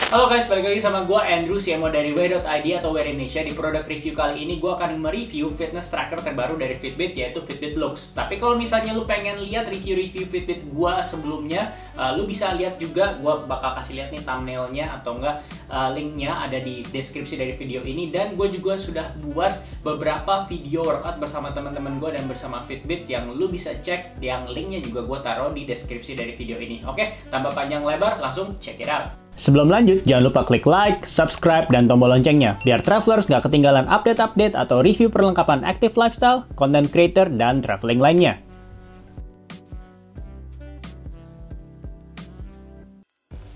Halo guys, balik lagi sama gue Andrew CMO dari Way.id atau Wear Indonesia. Di produk review kali ini gue akan mereview fitness tracker terbaru dari Fitbit, yaitu Fitbit Lux. Tapi kalau misalnya lu pengen lihat review-review Fitbit gue sebelumnya, lu bisa lihat juga. Gue bakal kasih lihat nih thumbnailnya atau enggak linknya ada di deskripsi dari video ini. Dan gue juga sudah buat beberapa video workout bersama teman-teman gue dan bersama Fitbit yang lu bisa cek. Yang linknya juga gue taruh di deskripsi dari video ini. Oke, tanpa panjang lebar, langsung check it out. Sebelum lanjut, jangan lupa klik like, subscribe, dan tombol loncengnya, biar travelers nggak ketinggalan update-update atau review perlengkapan active lifestyle, content creator, dan traveling lainnya.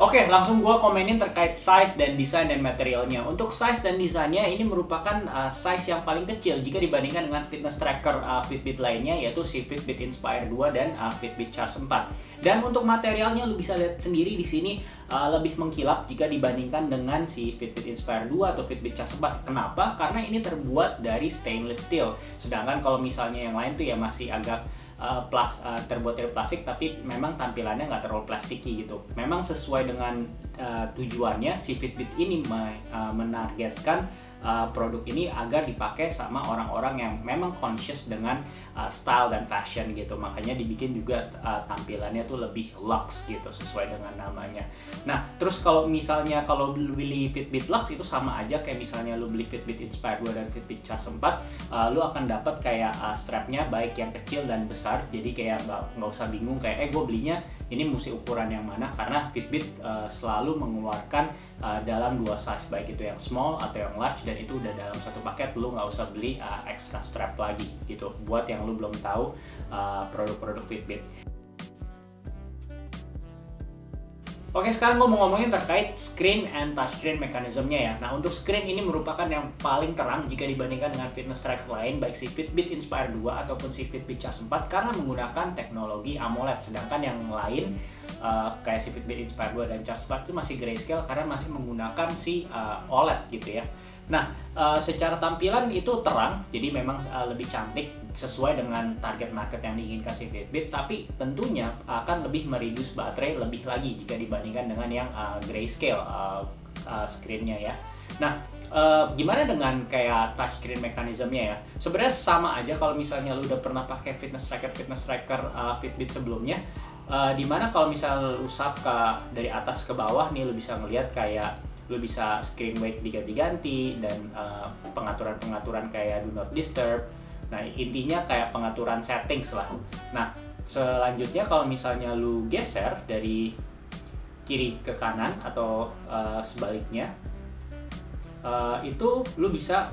Oke, langsung gue komenin terkait size dan desain dan materialnya. Untuk size dan desainnya, ini merupakan size yang paling kecil jika dibandingkan dengan fitness tracker Fitbit lainnya, yaitu si Fitbit Inspire 2 dan Fitbit Charge 4. Dan untuk materialnya, lu bisa lihat sendiri di sini lebih mengkilap jika dibandingkan dengan si Fitbit Inspire 2 atau Fitbit Charge 4. Kenapa? Karena ini terbuat dari stainless steel. Sedangkan kalau misalnya yang lain tuh ya masih agak terbuat dari plastik, tapi memang tampilannya nggak terlalu plastiki gitu. Memang sesuai dengan tujuannya, si Fitbit ini menargetkan produk ini agar dipakai sama orang-orang yang memang conscious dengan style dan fashion gitu. Makanya dibikin juga tampilannya tuh lebih luxe gitu, sesuai dengan namanya. Nah, terus kalau misalnya kalau lu beli Fitbit Lux itu sama aja kayak misalnya lu beli Fitbit Inspire 2 dan Fitbit Charge 4, lu akan dapat kayak strapnya baik yang kecil dan besar. Jadi kayak nggak usah bingung kayak gue belinya ini mesti ukuran yang mana, karena Fitbit selalu mengeluarkan dalam dua size, baik itu yang small atau yang large, dan itu udah dalam satu paket. Lu nggak usah beli extra strap lagi gitu buat yang lu belum tahu produk-produk Fitbit. Oke, sekarang gue mau ngomongin terkait screen and touchscreen mekanismenya ya. Nah, untuk screen ini merupakan yang paling terang jika dibandingkan dengan fitness tracker lain, baik si Fitbit Inspire 2 ataupun si Fitbit Charge 4, karena menggunakan teknologi AMOLED. Sedangkan yang lain kayak si Fitbit Inspire 2 dan Charge 4 itu masih grayscale karena masih menggunakan si OLED gitu ya. Nah, secara tampilan itu terang, jadi memang lebih cantik sesuai dengan target market yang diinginkan si Fitbit, tapi tentunya akan lebih mereduce baterai lebih lagi jika dibandingkan dengan yang grayscale screen-nya ya. Nah, gimana dengan kayak touchscreen mekanismenya ya? Sebenarnya sama aja kalau misalnya lu udah pernah pakai fitness tracker Fitbit sebelumnya, dimana kalau misalnya lu swipe dari atas ke bawah nih, lu bisa ngelihat kayak lu bisa screen weight diganti dan pengaturan-pengaturan kayak do not disturb. Nah, intinya kayak pengaturan settings lah. Nah, selanjutnya kalau misalnya lu geser dari kiri ke kanan atau sebaliknya, itu lu bisa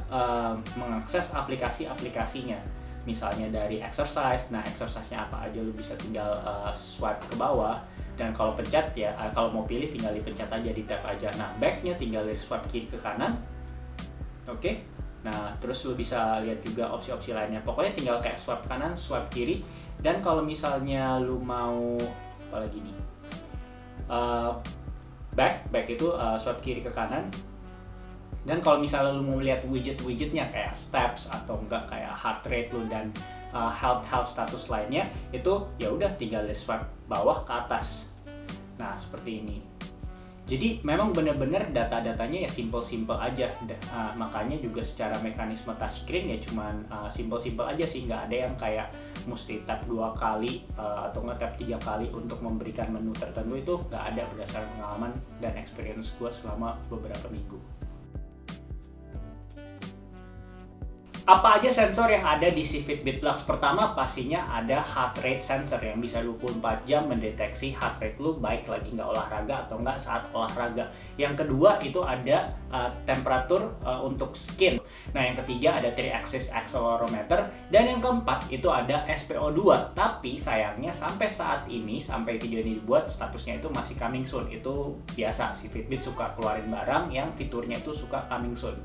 mengakses aplikasi-aplikasinya. Misalnya dari exercise, nah exercise-nya apa aja lu bisa tinggal swipe ke bawah. Dan kalau pencet ya, kalau mau pilih tinggal dipencet aja, di tap aja. Nah, back-nya tinggal dari swipe kiri ke kanan. Oke. Nah, terus lu bisa lihat juga opsi-opsi lainnya. Pokoknya tinggal kayak swipe kanan, swipe kiri. Dan kalau misalnya lu mau apa lagi nih? Back itu swipe kiri ke kanan. Dan kalau misalnya lu mau lihat widget-widgetnya kayak steps atau enggak kayak heart rate lu dan health status lainnya, itu ya udah tinggal dari swipe bawah ke atas. Nah, seperti ini. Jadi memang benar-benar data-datanya ya simple-simple aja. Makanya juga secara mekanisme touchscreen ya cuman simple-simple aja sih, nggak ada yang kayak mesti tap 2 kali atau nggak tap 3 kali untuk memberikan menu tertentu. Itu nggak ada berdasarkan pengalaman dan experience gue selama beberapa minggu. Apa aja sensor yang ada di si Fitbit Lux? Pertama pastinya ada heart rate sensor yang bisa 24 jam mendeteksi heart rate lu baik lagi nggak olahraga atau nggak saat olahraga. Yang kedua itu ada temperatur untuk skin. Nah, yang ketiga ada 3-axis accelerometer. Dan yang keempat itu ada SPO2. Tapi sayangnya sampai saat ini, sampai video ini dibuat, statusnya itu masih coming soon. Itu biasa, si Fitbit suka keluarin barang yang fiturnya itu suka coming soon.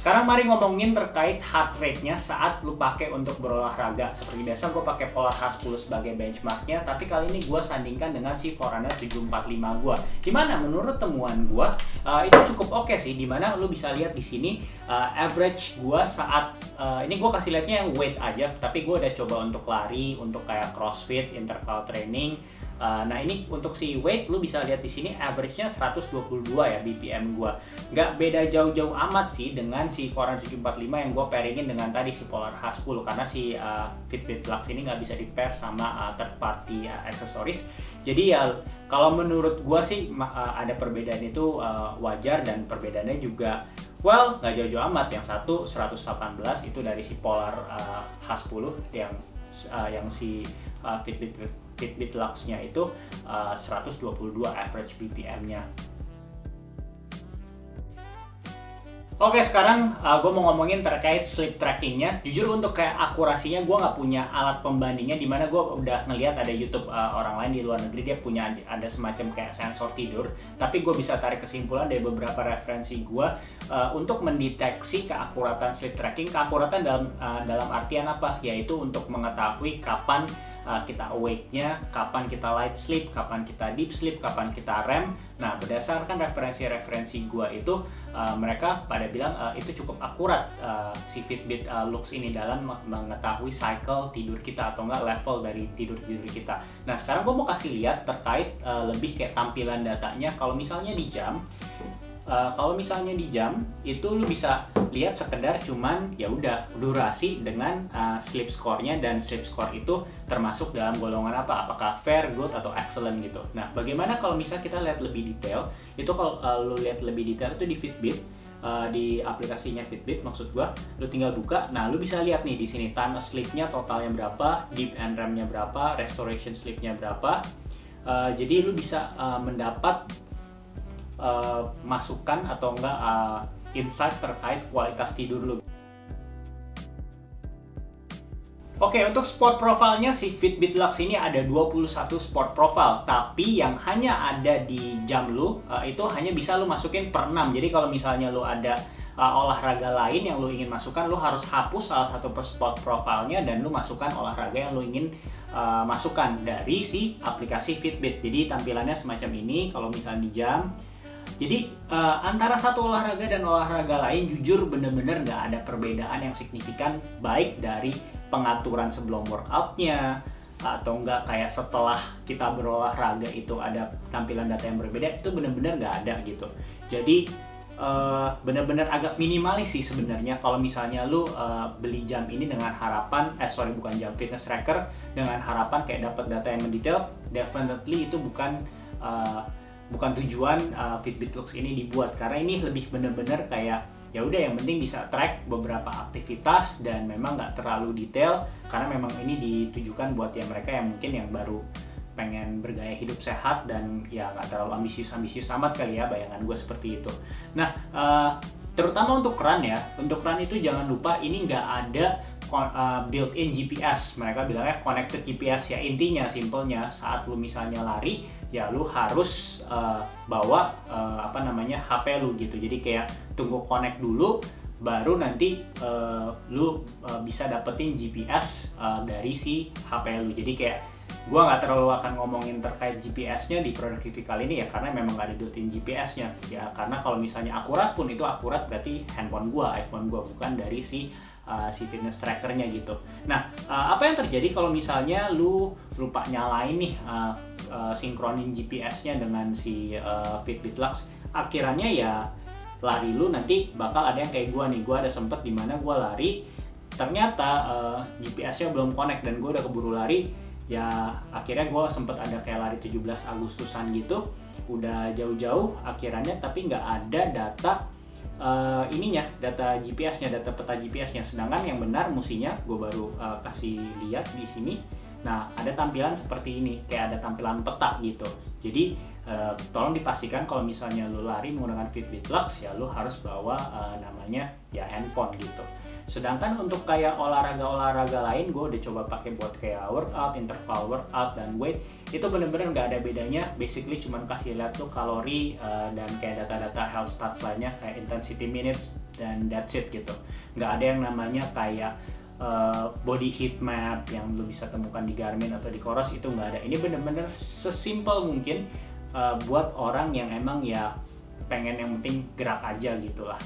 Sekarang mari ngomongin terkait heart rate-nya saat lu pakai untuk berolahraga. Seperti biasa gue pakai Polar H10 sebagai benchmarknya, tapi kali ini gue sandingkan dengan si Forerunner 745 gue. Dimana menurut temuan gue itu cukup oke sih. Dimana lu bisa lihat di sini average gue saat ini gue kasih lihatnya yang weight aja, tapi gue udah coba untuk lari, untuk kayak crossfit, interval training, Nah ini untuk si weight lu bisa lihat di sini average-nya 122 ya BPM gua. Nggak beda jauh-jauh amat sih dengan si Forerunner 745 yang gua pairingin dengan tadi si Polar H10, karena si Fitbit Lux ini nggak bisa di-pair sama third party aksesoris. Jadi ya kalau menurut gua sih ada perbedaan itu wajar, dan perbedaannya juga well nggak jauh-jauh amat. Yang satu 118 itu dari si Polar H10, yang si Fitbit Lux-nya itu 122 average BPM-nya. Oke, sekarang gue mau ngomongin terkait sleep tracking-nya. Jujur untuk kayak akurasinya gue nggak punya alat pembandingnya, dimana gue udah ngeliat ada YouTube orang lain di luar negeri, dia punya ada semacam kayak sensor tidur. Tapi gue bisa tarik kesimpulan dari beberapa referensi gue untuk mendeteksi keakuratan sleep tracking. Keakuratan dalam artian apa? Yaitu untuk mengetahui kapan kita awake-nya, kapan kita light sleep, kapan kita deep sleep, kapan kita REM. Nah, berdasarkan referensi-referensi gua itu, mereka pada bilang itu cukup akurat si Fitbit Lux ini dalam mengetahui cycle tidur kita atau enggak level dari tidur kita. Nah, sekarang gua mau kasih lihat terkait lebih kayak tampilan datanya. Kalau misalnya di jam, itu lu bisa lihat sekedar cuman ya udah durasi dengan sleep score-nya, dan sleep score itu termasuk dalam golongan apa? Apakah fair, good, atau excellent gitu. Nah, bagaimana kalau misalnya kita lihat lebih detail? Itu kalau lu lihat lebih detail itu di Fitbit, di aplikasinya Fitbit maksud gua, lu tinggal buka. Nah, lu bisa lihat nih di sini time sleep-nya totalnya berapa, deep and REM-nya berapa, restoration sleep-nya berapa. Jadi lu bisa mendapat masukan atau enggak insight terkait kualitas tidur lu. Oke, untuk sport profile-nya si Fitbit Lux ini ada 21 sport profile, tapi yang hanya ada di jam lu itu hanya bisa lu masukin per 6. Jadi kalau misalnya lu ada olahraga lain yang lu ingin masukkan, lu harus hapus salah satu sport profile-nya dan lu masukkan olahraga yang lu ingin masukkan dari si aplikasi Fitbit. Jadi tampilannya semacam ini kalau misalnya di jam. Jadi antara satu olahraga dan olahraga lain jujur bener-bener nggak ada perbedaan yang signifikan, baik dari pengaturan sebelum workoutnya atau enggak kayak setelah kita berolahraga itu ada tampilan data yang berbeda, itu bener-bener nggak ada gitu. Jadi bener-bener agak minimalis sih sebenarnya kalau misalnya lu beli jam ini dengan harapan bukan jam fitness tracker dengan harapan kayak dapat data yang mendetail. Definitely itu bukan tujuan Fitbit Lux ini dibuat, karena ini lebih bener-bener kayak ya udah yang penting bisa track beberapa aktivitas dan memang nggak terlalu detail, karena memang ini ditujukan buat ya mereka yang mungkin yang baru pengen bergaya hidup sehat dan ya nggak terlalu ambisius amat kali ya, bayangan gue seperti itu. Nah, terutama untuk run ya, untuk run itu jangan lupa ini nggak ada built-in GPS. Mereka bilangnya connected GPS ya. Intinya simpelnya saat lu misalnya lari ya lu harus bawa HP lu gitu. Jadi kayak tunggu connect dulu baru nanti lu bisa dapetin GPS dari si HP lu. Jadi kayak gua nggak terlalu akan ngomongin terkait GPS-nya di produk review kali ini ya, karena memang nggak ada built-in GPS-nya ya. Karena kalau misalnya akurat pun itu akurat berarti handphone gua, iPhone gua, bukan dari si fitness trackernya gitu. Nah, apa yang terjadi kalau misalnya lu lupa nyalain nih sinkronin GPS-nya dengan si Fitbit Lux? Akhirnya ya lari lu nanti bakal ada yang kayak gua nih. Gua ada sempet dimana gua lari, ternyata GPS-nya belum connect dan gua udah keburu lari. Ya akhirnya gue sempet ada kayak lari 17 Agustusan gitu, udah jauh-jauh akhirnya, tapi nggak ada data data GPS-nya, data peta GPS-nya. Sedangkan yang benar musinya gue baru kasih lihat di sini. Nah, ada tampilan seperti ini, kayak ada tampilan peta gitu. Jadi tolong dipastikan kalau misalnya lu lari menggunakan Fitbit Lux ya lu harus bawa namanya ya handphone gitu. Sedangkan untuk kayak olahraga lain gue udah coba pakai buat kayak workout, interval workout, dan weight, itu bener-bener nggak ada bedanya. Basically cuman kasih lihat tuh kalori dan kayak data-data health stats lainnya kayak intensity minutes dan that's it gitu. Nggak ada yang namanya kayak body heat map yang lu bisa temukan di Garmin atau di Coros, itu nggak ada. Ini bener-bener sesimpel mungkin buat orang yang emang ya pengen yang penting gerak aja gitu lah.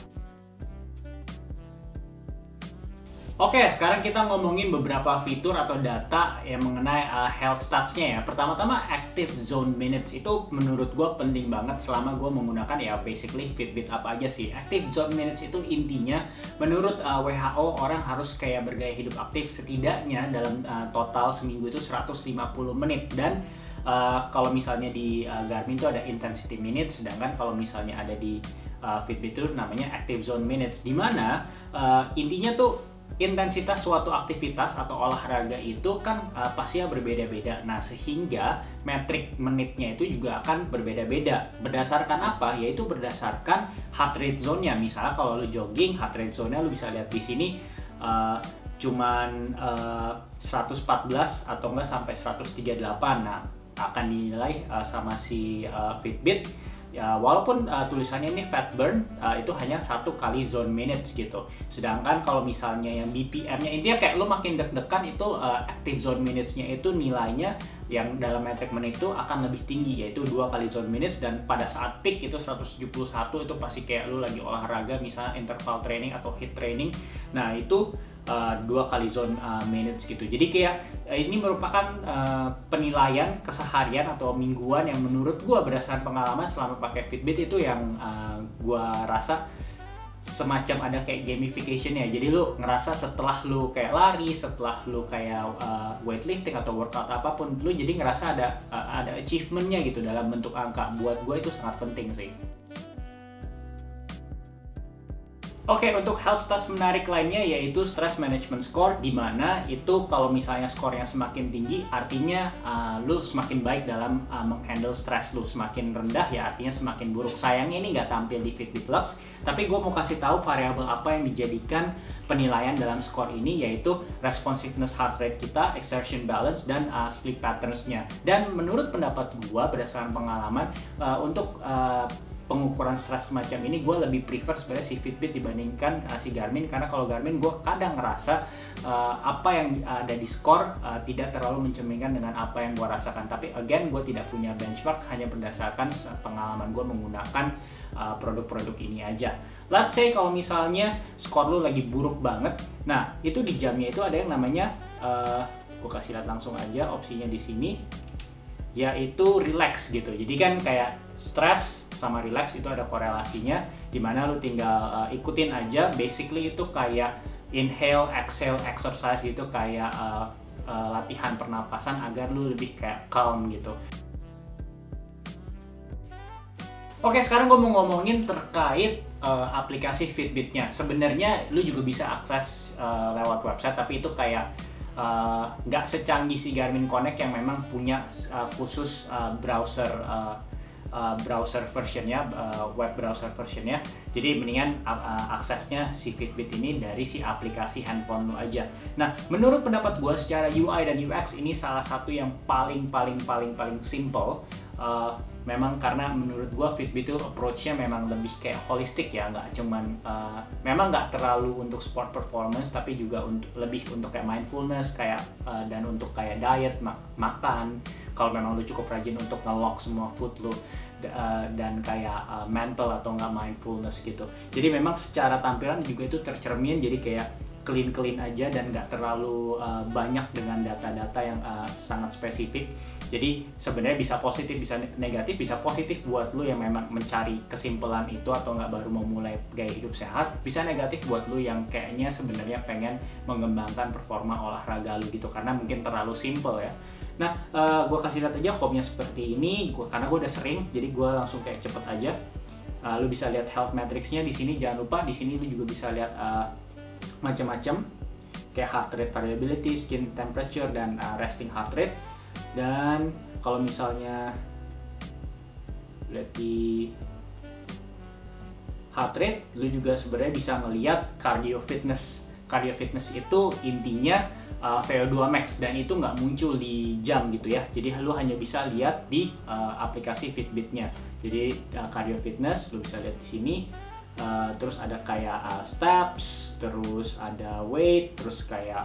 Oke, sekarang kita ngomongin beberapa fitur atau data yang mengenai health stats-nya ya. Pertama-tama active zone minutes itu menurut gue penting banget selama gue menggunakan ya basically Fitbit apa aja sih. Active zone minutes itu intinya menurut WHO orang harus kayak bergaya hidup aktif setidaknya dalam total seminggu itu 150 menit dan kalau misalnya di Garmin itu ada intensity minutes, sedangkan kalau misalnya ada di Fitbit itu namanya active zone minutes, di mana intinya tuh intensitas suatu aktivitas atau olahraga itu kan pastinya berbeda-beda. Nah, sehingga metrik menitnya itu juga akan berbeda-beda. Berdasarkan apa? Yaitu berdasarkan heart rate zone-nya. Misalnya kalau lu jogging, heart rate zone-nya lu bisa lihat di sini cuman 114 atau enggak sampai 138. Nah, akan dinilai sama si Fitbit. Ya, walaupun tulisannya ini fat burn itu hanya 1 kali zone minutes gitu. Sedangkan kalau misalnya yang BPM-nya intinya kayak lo makin deg-degan itu active zone minutes-nya itu nilainya yang dalam metrik menit itu akan lebih tinggi, yaitu 2 kali zone minutes, dan pada saat peak itu 171 itu pasti kayak lo lagi olahraga misalnya interval training atau HIIT training. Nah, itu 2 kali zone minutes gitu. Jadi kayak ini merupakan penilaian keseharian atau mingguan yang menurut gue berdasarkan pengalaman selama pakai Fitbit itu yang gue rasa semacam ada kayak gamification ya. Jadi lu ngerasa setelah lu kayak lari, setelah lu kayak weightlifting atau workout apapun, lu jadi ngerasa ada achievement-nya gitu dalam bentuk angka. Buat gue itu sangat penting sih. Oke, untuk health stats menarik lainnya yaitu stress management score, di mana itu kalau misalnya skornya semakin tinggi artinya lu semakin baik dalam menghandle stress lu. Semakin rendah ya artinya semakin buruk. Sayangnya ini nggak tampil di Fitbit Lux, tapi gue mau kasih tahu variabel apa yang dijadikan penilaian dalam skor ini, yaitu responsiveness heart rate kita, exertion balance, dan sleep patterns-nya. Dan menurut pendapat gue berdasarkan pengalaman untuk pengukuran stres semacam ini gue lebih prefer sebenarnya si Fitbit dibandingkan si Garmin, karena kalau Garmin gue kadang ngerasa apa yang ada di skor tidak terlalu mencerminkan dengan apa yang gue rasakan. Tapi again, gue tidak punya benchmark, hanya berdasarkan pengalaman gue menggunakan produk-produk ini aja. Let's say kalau misalnya skor lu lagi buruk banget, nah itu di jamnya itu ada yang namanya gue kasih lihat langsung aja opsinya di sini, yaitu relax gitu. Jadi kan kayak stress sama relax itu ada korelasinya, dimana lu tinggal ikutin aja. Basically itu kayak inhale, exhale, exercise gitu, kayak latihan pernapasan agar lu lebih kayak calm gitu. Oke, sekarang gue mau ngomongin terkait aplikasi Fitbit-nya. Sebenarnya lu juga bisa akses lewat website, tapi itu kayak nggak secanggih si Garmin Connect yang memang punya khusus browser versionnya, web browser versionnya. Jadi mendingan aksesnya si Fitbit ini dari si aplikasi handphone lo aja. Nah, menurut pendapat gue secara UI dan UX ini salah satu yang paling simple. Memang karena menurut gue Fitbit itu approach-nya memang lebih kayak holistik ya, nggak cuman memang nggak terlalu untuk sport performance, tapi juga lebih untuk kayak mindfulness kayak dan untuk kayak diet, makan. Kalau memang lu cukup rajin untuk nge-lock semua food lu dan kayak mental atau nggak mindfulness gitu. Jadi memang secara tampilan juga itu tercermin, jadi kayak clean aja dan nggak terlalu banyak dengan data-data yang sangat spesifik. Jadi sebenarnya bisa positif, bisa negatif. Bisa positif buat lu yang memang mencari kesimpulan itu atau nggak baru mau mulai gaya hidup sehat. Bisa negatif buat lu yang kayaknya sebenarnya pengen mengembangkan performa olahraga lu gitu, karena mungkin terlalu simple ya. Nah, gue kasih lihat aja home-nya seperti ini. Karena gue udah sering, jadi gue langsung kayak cepet aja. Lu bisa lihat health matrix-nya di sini. Jangan lupa di sini lu juga bisa lihat macam-macam kayak heart rate variability, skin temperature, dan resting heart rate. Dan kalau misalnya lihat di heart rate, lu juga sebenarnya bisa ngelihat cardio fitness. Cardio fitness itu intinya VO2 max, dan itu nggak muncul di jam gitu ya. Jadi lu hanya bisa lihat di aplikasi Fitbit-nya. Jadi cardio fitness lu bisa lihat di sini. Terus ada kayak steps, terus ada weight, terus kayak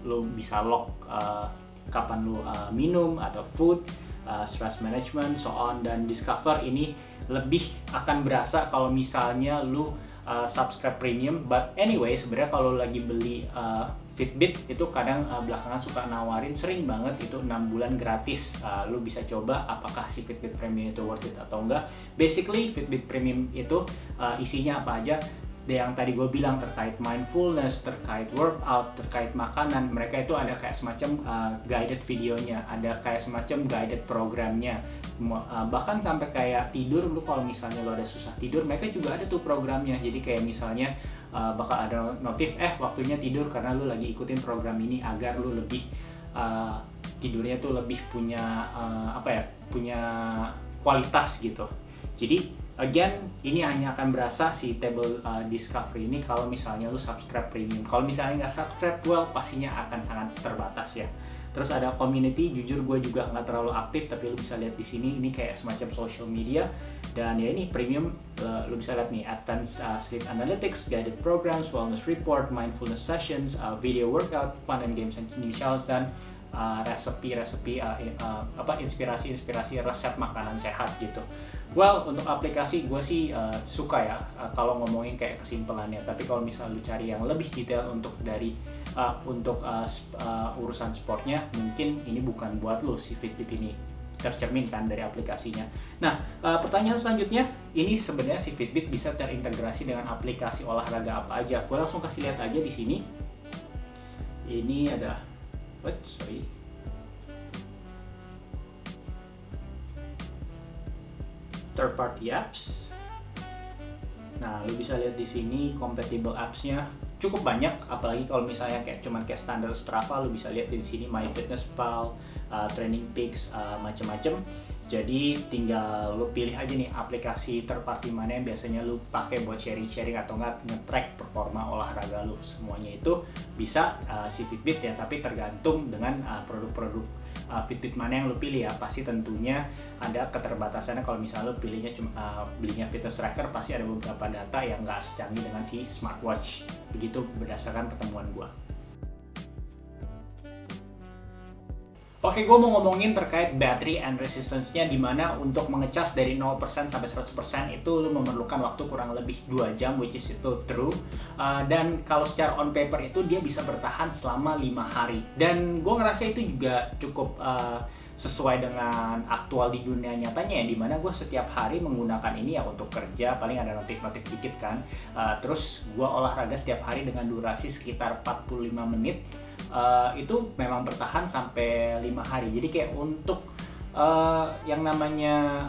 lu bisa lock kapan lu minum atau food, stress management, so on. Dan discover ini lebih akan berasa kalau misalnya lu subscribe premium. But anyway, sebenarnya kalau lagi beli Fitbit itu kadang belakangan suka nawarin, sering banget itu 6 bulan gratis. Lu bisa coba apakah si Fitbit Premium itu worth it atau enggak. Basically Fitbit Premium itu isinya apa aja yang tadi gue bilang, terkait mindfulness, terkait workout, terkait makanan. Mereka itu ada kayak semacam guided videonya, ada kayak semacam guided programnya, bahkan sampai kayak tidur. Lu kalau misalnya lo ada susah tidur, mereka juga ada tuh programnya. Jadi kayak misalnya bakal ada notif, waktunya tidur, karena lu lagi ikutin program ini agar lu lebih tidurnya tuh lebih punya punya kualitas gitu. Jadi again, ini hanya akan berasa si table discovery ini kalau misalnya lu subscribe premium. Kalau misalnya nggak subscribe, well, pastinya akan sangat terbatas ya. Terus ada community, jujur gue juga nggak terlalu aktif, tapi lu bisa lihat di sini, ini kayak semacam social media. Dan ya ini premium, lu bisa lihat nih, advanced sleep analytics, guided programs, wellness report, mindfulness sessions, video workout, fun and games and new challenge, dan inspirasi resep makanan sehat gitu. Well, untuk aplikasi gue sih suka ya kalau ngomongin kayak kesimpulannya. Tapi kalau misalnya lu cari yang lebih detail untuk urusan sportnya, mungkin ini bukan buat lu si Fitbit ini, tercerminkan dari aplikasinya. Nah, pertanyaan selanjutnya, ini sebenarnya si Fitbit bisa terintegrasi dengan aplikasi olahraga apa aja? Gue langsung kasih lihat aja di sini. Ini ada third party apps. Nah, lu bisa lihat di sini compatible apps-nya cukup banyak, apalagi kalau misalnya kayak standar Strava, lu bisa lihat di sini MyFitnessPal, Training Peaks, macam-macam. Jadi tinggal lu pilih aja nih aplikasi third party mana yang biasanya lu pakai buat sharing-sharing atau nge-track performa olahraga lu. Semuanya itu bisa si Fitbit ya, tapi tergantung dengan produk-produk Fitbit mana yang lu pilih ya. Pasti tentunya ada keterbatasannya. Kalau misalnya lu pilihnya belinya fitness tracker, pasti ada beberapa data yang nggak secanggih dengan si smartwatch. Begitu berdasarkan pertemuan gua. Oke, gue mau ngomongin terkait battery and resistance-nya, dimana untuk mengecas dari 0% sampai 100% itu lu memerlukan waktu kurang lebih 2 jam, which is itu true. Dan kalau secara on paper itu dia bisa bertahan selama 5 hari. Dan gue ngerasa itu juga cukup sesuai dengan aktual di dunia nyatanya ya, dimana gue setiap hari menggunakan ini ya untuk kerja, paling ada notif-notif dikit kan. Terus gue olahraga setiap hari dengan durasi sekitar 45 menit. Itu memang bertahan sampai 5 hari. Jadi kayak untuk yang namanya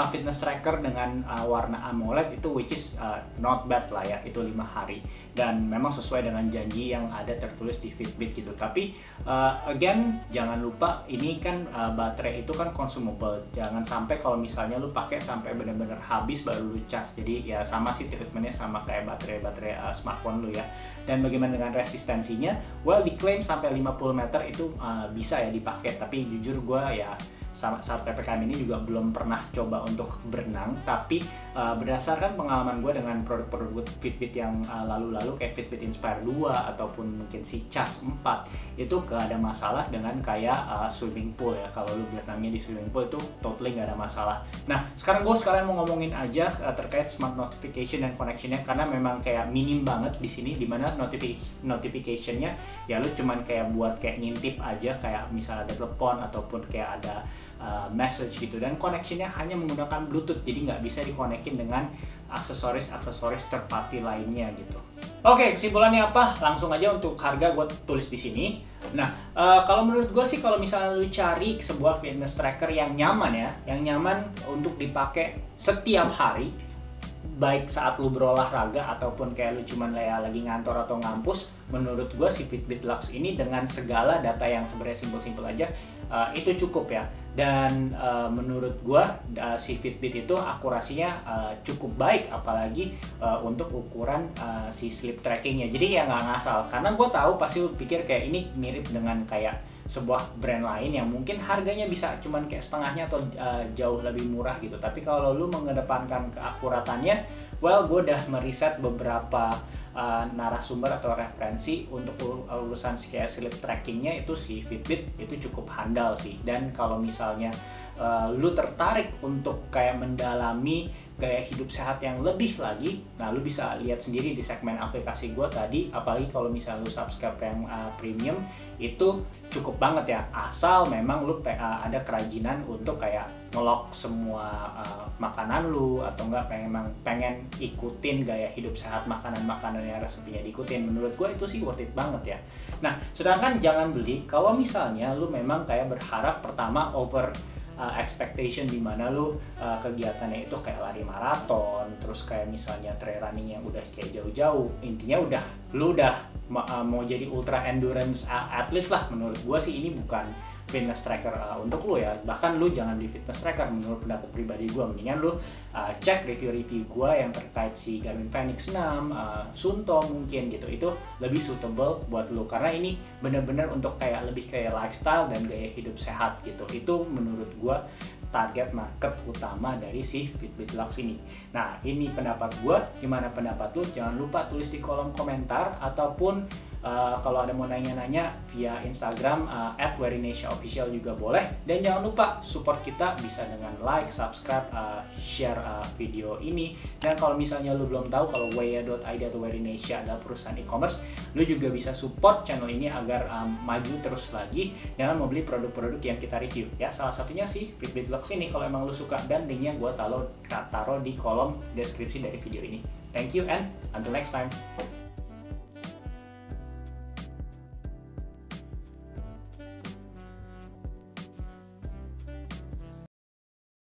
fitness tracker dengan warna AMOLED itu, which is not bad lah ya, itu 5 hari. Dan memang sesuai dengan janji yang ada tertulis di Fitbit gitu. Tapi again, jangan lupa ini kan baterai itu kan consumable. Jangan sampai kalau misalnya lu pakai sampai benar-benar habis baru lu charge. Jadi ya sama sih treatmentnya sama kayak baterai smartphone lu ya. Dan bagaimana dengan resistensinya? Well, diklaim sampai 50 meter itu bisa ya dipakai. Tapi jujur gue ya saat PPKM ini juga belum pernah coba untuk berenang, tapi berdasarkan pengalaman gue dengan produk-produk Fitbit yang lalu-lalu kayak Fitbit Inspire 2 ataupun mungkin si Charge 4 itu gak ada masalah dengan kayak swimming pool ya. Kalau lu berenangnya di swimming pool itu totally gak ada masalah. Nah, sekarang mau ngomongin aja terkait smart notification dan connectionnya, karena memang kayak minim banget di sini, dimana notificationnya ya lu cuman kayak buat kayak ngintip aja, kayak misalnya ada telepon ataupun kayak ada message gitu, dan connectionnya hanya menggunakan Bluetooth, jadi nggak bisa dikonekin dengan aksesoris third party lainnya gitu. Oke, kesimpulannya apa? Langsung aja untuk harga gue tulis di sini. Nah, kalau menurut gue sih kalau misalnya lu cari sebuah fitness tracker yang nyaman ya, yang nyaman untuk dipakai setiap hari, baik saat lu berolahraga ataupun kayak lu cuman lagi ngantor atau ngampus, menurut gue si Fitbit Luxe ini dengan segala data yang sebenarnya simpel-simpel aja itu cukup ya. Dan menurut gue si Fitbit itu akurasinya cukup baik, apalagi untuk ukuran si sleep trackingnya. Jadi ya nggak ngasal, karena gue tahu pasti lu pikir kayak ini mirip dengan kayak sebuah brand lain yang mungkin harganya bisa cuman kayak setengahnya atau jauh lebih murah gitu. Tapi kalau lu mengedepankan keakuratannya, well, gue udah meriset beberapa narasumber atau referensi untuk urusan kayak sleep trackingnya, itu si Fitbit itu cukup handal sih. Dan kalau misalnya lu tertarik untuk kayak mendalami gaya hidup sehat yang lebih lagi, nah lu bisa lihat sendiri di segmen aplikasi gue tadi, apalagi kalau misalnya lu subscribe yang premium, itu cukup banget ya, asal memang lu ada kerajinan untuk kayak ngelok semua makanan lu, atau enggak memang pengen ikutin gaya hidup sehat makanan-makanan yang resepinya diikutin. Menurut gue itu sih worth it banget ya. Nah, sedangkan jangan beli kalau misalnya lu memang kayak berharap pertama over expectation, di mana lu kegiatannya itu kayak lari maraton, terus kayak misalnya trail running yang udah kayak jauh-jauh, intinya lu udah mau jadi ultra endurance athlete lah. Menurut gua sih ini bukan fitness tracker untuk lu ya. Bahkan lu jangan beli fitness tracker menurut pendapat pribadi gua. Mendingan lu cek review-review gua yang terkait si Garmin Fenix 6, Suunto mungkin gitu. Itu lebih suitable buat lu karena ini bener-bener untuk kayak lebih kayak lifestyle dan gaya hidup sehat gitu. Itu menurut gua target market utama dari si Fitbit Lux ini. Nah, ini pendapat gue. Gimana pendapat lu? Jangan lupa tulis di kolom komentar, ataupun kalau ada mau nanya-nanya via Instagram @werinesiaofficial juga boleh. Dan jangan lupa support kita bisa dengan like, subscribe, share video ini. Dan kalau misalnya lu belum tahu kalau weya.id atau Werinesia adalah perusahaan e-commerce, lu juga bisa support channel ini agar maju terus lagi dengan membeli produk-produk yang kita review ya. Salah satunya sih Fitbit Lux ini kalau emang lu suka, dan linknya gue taruh di kolom deskripsi dari video ini. Thank you and until next time.